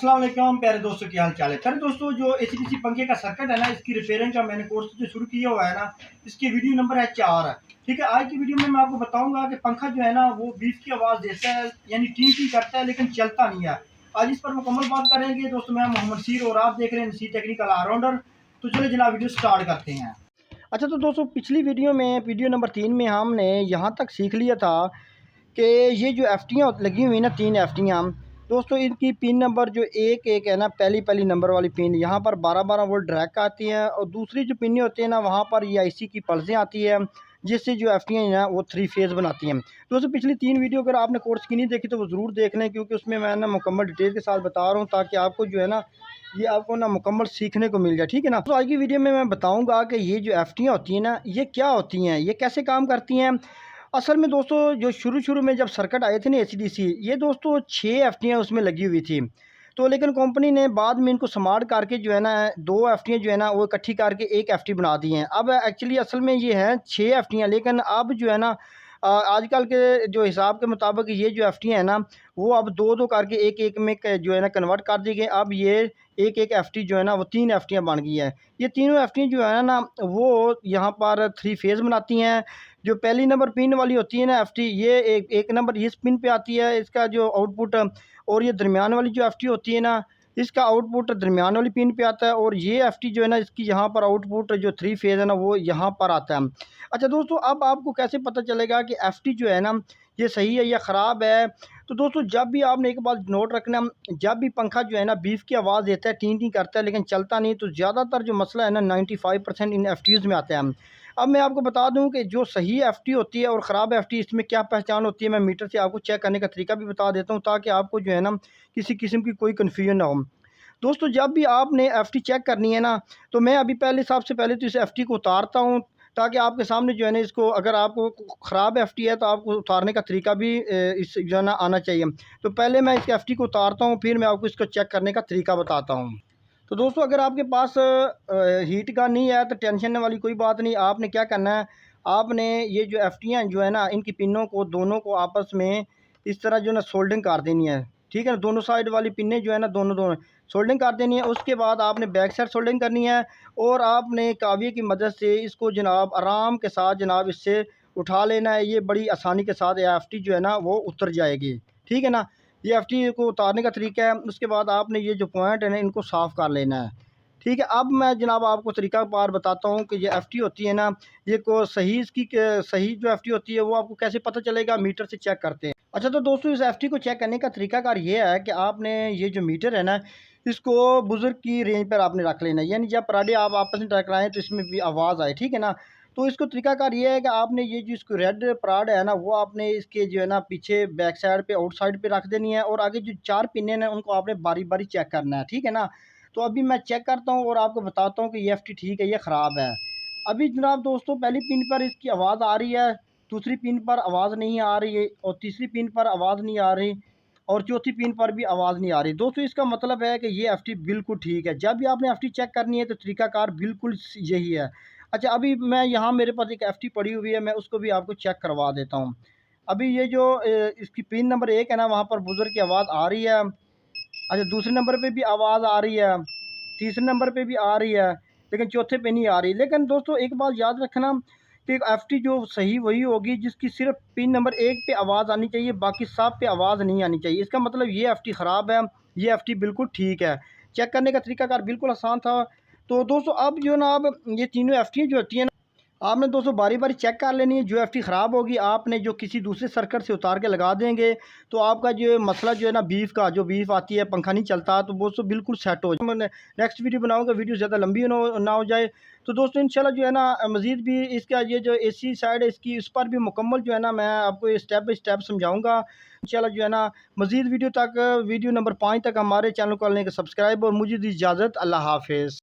अस्सलाम वालेकुम प्यारे दोस्तों, की हाल चाल है। प्यारे दोस्तों, जो एसीडीसी पंखे का सर्किट है ना, इसकी रिपेयरिंग का मैंने कोर्स जो शुरू किया हुआ है ना, इसकी वीडियो नंबर है 4 है। ठीक है, आज की वीडियो में मैं आपको बताऊंगा कि पंखा जो है ना वो बीफ की आवाज़ देता है, यानी टी करता है, लेकिन चलता नहीं है। आज इस पर मुकम्मल बात करेंगे दोस्तों। मैं मोहम्मद सीर और आप देख रहे हैं नसीर टेक्निकल ऑलराउंडर। तो चलो जनाब वीडियो स्टार्ट करते हैं। अच्छा तो दोस्तों, पिछली वीडियो में वीडियो नंबर 3 में हमने यहाँ तक सीख लिया था कि ये जो एफटियाँ लगी हुई ना, 3 एफटियाँ दोस्तों, इनकी पिन नंबर जो एक एक है ना, पहली नंबर वाली पिन यहाँ पर 12-12 वोल्ट ड्रैक आती है, और दूसरी जो पिनें होती हैं ना, वहाँ पर ये आईसी की पल्सें आती है, जिससे जो एफटियाँ ना वो 3 फेज़ बनाती हैं। दोस्तों, पिछली 3 वीडियो अगर आपने कोर्स की नहीं देखी तो वो ज़रूर देख लें, क्योंकि उसमें मैं ना मुकम्मल डिटेल के साथ बता रहा हूँ, ताकि आपको जो है ना ये आपको ना मुकम्मल सीखने को मिल जाए। ठीक है ना। तो आज की वीडियो में मैं बताऊँगा कि ये जो एफटियाँ होती हैं ना, ये क्या होती हैं, ये कैसे काम करती हैं। असल में दोस्तों, जो शुरू में जब सर्किट आए थे ना एसीडीसी, ये दोस्तों 6 एफटियाँ उसमें लगी हुई थी। तो लेकिन कंपनी ने बाद में इनको स्मार्ट करके जो है ना 2 एफटियाँ जो है ना वो इकट्ठी करके 1 एफटी बना दी हैं। अब एक्चुअली असल में ये हैं 6 एफटियाँ, लेकिन अब जो है ना आजकल के जो हिसाब के मुताबिक ये जो एफटियाँ हैं ना, वो अब 2-2 करके 1-1 में जो है ना कन्वर्ट कर दी गई। अब ये 1-1 एफटी जो है ना वो 3 एफटियाँ बन गई है। ये तीनों एफटियाँ जो है ना वो यहाँ पर 3 फेज़ बनाती हैं। जो पहली नंबर पिन वाली होती है ना एफटी, ये एक नंबर इस पिन पे आती है, इसका जो आउटपुट। और ये दरमियान वाली जो एफटी होती है ना, इसका आउटपुट दरमियान वाली पिन पे आता है, और ये एफटी जो है ना इसकी यहाँ पर आउटपुट जो 3 फेज़ है ना वो यहाँ पर आता है। अच्छा दोस्तों, अब आपको कैसे पता चलेगा कि एफटी जो है ना ये सही है या ख़राब है। तो दोस्तों, जब भी आपने एक बात नोट रखना, जब भी पंखा जो है ना बीफ की आवाज़ देता है, टी करता है, लेकिन चलता नहीं, तो ज़्यादातर जो मसला है ना 95% इन एफटीज़ में आता है। अब मैं आपको बता दूं कि जो सही एफटी होती है और ख़राब एफटी, इसमें क्या पहचान होती है। मैं मीटर से आपको चेक करने का तरीका भी बता देता हूं, ताकि आपको जो है ना किसी किस्म की कोई कन्फ्यूजन ना हो। दोस्तों, जब भी आपने एफटी चेक करनी है ना, तो मैं अभी पहले सबसे पहले तो इस एफटी को उतारता हूँ, ताकि आपके सामने जो है ना इसको, अगर आपको ख़राब एफटी है तो आपको उतारने का तरीका भी इस जो है ना आना चाहिए। तो पहले मैं इस एफटी को उतारता हूँ, फिर मैं आपको इसको चेक करने का तरीका बताता हूँ। तो दोस्तों, अगर आपके पास हीट गन नहीं है तो टेंशन वाली कोई बात नहीं। आपने क्या करना है, आपने ये जो एफटियाँ जो है ना, इनकी पिनों को दोनों को आपस में इस तरह जो है ना सोल्डिंग कर देनी है। ठीक है ना, दोनों साइड वाली पिनें जो है ना दोनों दोनों सोल्डिंग कर देनी है। उसके बाद आपने बैक साइड सोल्डिंग करनी है, और आपने काविये की मदद से इसको जनाब आराम के साथ जनाब इससे उठा लेना है। ये बड़ी आसानी के साथ एफटी जो है ना वो उतर जाएगी। ठीक है ना। ये एफटी को उतारने का तरीका है। उसके बाद आपने ये जो पॉइंट है ना इनको साफ़ कर लेना है। ठीक है, अब मैं जनाब आपको तरीका पार बताता हूँ कि ये एफटी होती है ना, ये को सही इसकी सही जो एफटी होती है वो आपको कैसे पता चलेगा। मीटर से चेक करते हैं। अच्छा तो दोस्तों, इस एफटी को चेक करने का तरीकाकार ये है कि आपने ये जो मीटर है ना, इसको बुजुर्ग की रेंज पर आपने रख लेना है, यानी जब पराठे आप आपस में टकराएं तो इसमें भी आवाज़ आए। ठीक है ना। तो इसको तरीकाकार ये है कि आपने ये जो इसको रेड पराड है ना, वो आपने इसके जो है ना पीछे बैक साइड पे आउट साइड पे रख देनी है, और आगे जो 4 पिने हैं उनको आपने बारी बारी चेक करना है। ठीक है ना। तो अभी मैं चेक करता हूँ और आपको बताता हूँ कि ये एफटी ठीक है या ख़राब है। अभी जनाब दोस्तों, पहली पिन पर इसकी आवाज़ आ रही है, दूसरी पिन पर आवाज़ नहीं आ रही है, और तीसरी पिन पर आवाज़ नहीं आ रही, और चौथी पिन पर भी आवाज़ नहीं आ रही। दोस्तों, इसका मतलब है कि ये एफटी बिल्कुल ठीक है। जब भी आपने एफटी चेक करनी है तो तरीकाकार बिल्कुल यही है। अच्छा, अभी मैं यहाँ मेरे पास एक एफटी पड़ी हुई है, मैं उसको भी आपको चेक करवा देता हूँ। अभी ये जो इसकी पिन नंबर 1 है ना, वहाँ पर बुजुर्ग की आवाज़ आ रही है। अच्छा, दूसरे नंबर पे भी आवाज़ आ रही है, तीसरे नंबर पे भी आ रही है, लेकिन चौथे पे नहीं आ रही। लेकिन दोस्तों, एक बात याद रखना कि एफटी जो सही वही होगी जिसकी सिर्फ पिन नंबर 1 पे आवाज़ आनी चाहिए, बाकी सब पे आवाज़ नहीं आनी चाहिए। इसका मतलब ये एफटी ख़राब है, ये एफटी बिल्कुल ठीक है। चेक करने का तरीकाकार बिल्कुल आसान था। तो दोस्तों, अब जो ना अब ये तीनों एफटी जो होती हैं, आपने दोस्तों बारी बारी चेक कर लेनी है। जो एफटी ख़राब होगी आपने जो किसी दूसरे सर्किट से उतार के लगा देंगे, तो आपका जो मसला जो है ना बीफ का, जो बीफ आती है पंखा नहीं चलता, तो दोस्तों बिल्कुल सेट हो जाए। मैं नेक्स्ट वीडियो बनाऊंगा, वीडियो ज़्यादा लंबी ना हो जाए। तो दोस्तों, इंशाल्लाह जो है ना मज़ीद भी इसका ये जो एसी साइड है इसकी, इस पर भी मुकम्मल जो है ना मैं आपको स्टेप बाई स्टेप समझाऊँगा। इंशाल्लाह जो है ना मज़ीद वीडियो तक, वीडियो नंबर 5 तक हमारे चैनल को लेकर सब्सक्राइब, और मुझे दी इजाज़त। अल्लाह हाफिज़।